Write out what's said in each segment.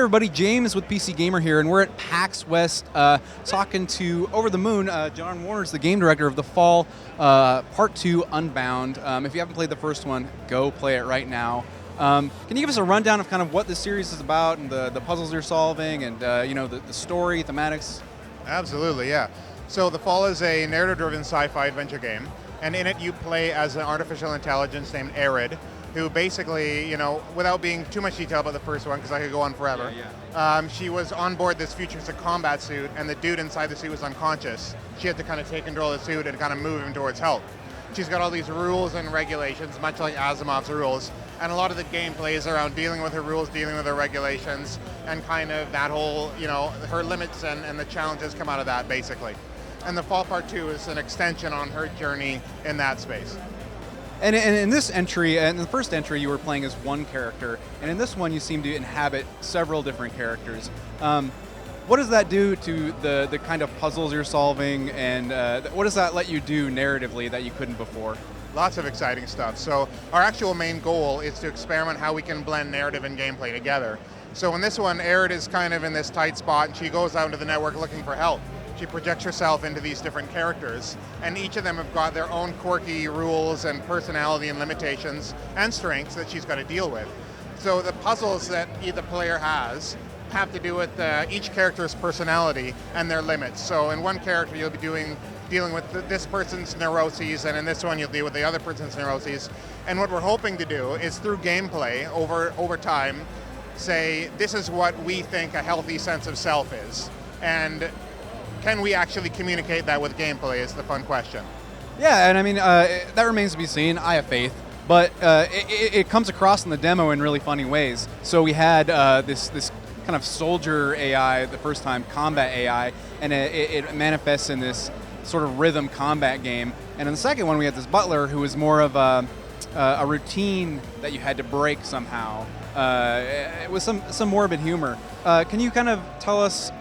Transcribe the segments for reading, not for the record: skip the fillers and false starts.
everybody, James with PC Gamer here, and we're at PAX West talking to Over the Moon. John Warner's the game director of The Fall Part 2 Unbound. If you haven't played the first one, go play it right now. Can you give us a rundown of kind of what this series is about and the puzzles you're solving and the story, thematics? Absolutely, yeah. So The Fall is a narrative-driven sci-fi adventure game, and in it you play as an artificial intelligence named Arid, who basically, without being too much detail about the first one, because I could go on forever, she was on board this futuristic combat suit, and the dude inside the suit was unconscious. She had to kind of take control of the suit and kind of move him towards health. She's got all these rules and regulations, much like Asimov's rules, and a lot of the gameplay is around dealing with her rules, dealing with her regulations, and kind of that whole, her limits and the challenges come out of that, basically. And The Fall Part 2 is an extension on her journey in that space. And in this entry, in the first entry, you were playing as one character, and in this one, you seem to inhabit several different characters. What does that do to the kind of puzzles you're solving, and what does that let you do narratively that you couldn't before? Lots of exciting stuff. So our actual main goal is to experiment how we can blend narrative and gameplay together. So in this one, Arid is kind of in this tight spot, and she goes out into the network looking for help. She projects herself into these different characters, and each of them have got their own quirky rules and personality and limitations and strengths that she's got to deal with. So the puzzles that either player has have to do with each character's personality and their limits. So in one character you'll be dealing with this person's neuroses, and in this one you'll deal with the other person's neuroses. And what we're hoping to do is through gameplay over time, say this is what we think a healthy sense of self is. And can we actually communicate that with gameplay is the fun question. Yeah, and I mean, that remains to be seen. I have faith. But it comes across in the demo in really funny ways. So we had this kind of soldier AI the first time, combat AI, and it manifests in this sort of rhythm combat game. And in the second one, we had this butler who was more of a routine that you had to break somehow. It was some morbid humor. Can you kind of tell us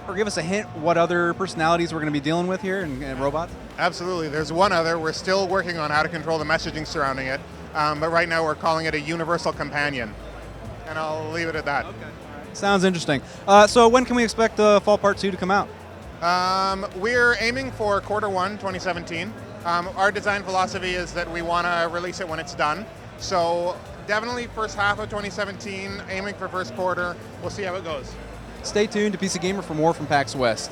or give us a hint what other personalities we're going to be dealing with here in robots? Absolutely. There's one other. We're still working on how to control the messaging surrounding it, but right now we're calling it a universal companion. And I'll leave it at that. Okay. Sounds interesting. So when can we expect Fall Part 2 to come out? We're aiming for Q1 2017. Our design philosophy is that we want to release it when it's done. So definitely first half of 2017, aiming for first quarter. We'll see how it goes. Stay tuned to PC Gamer for more from PAX West.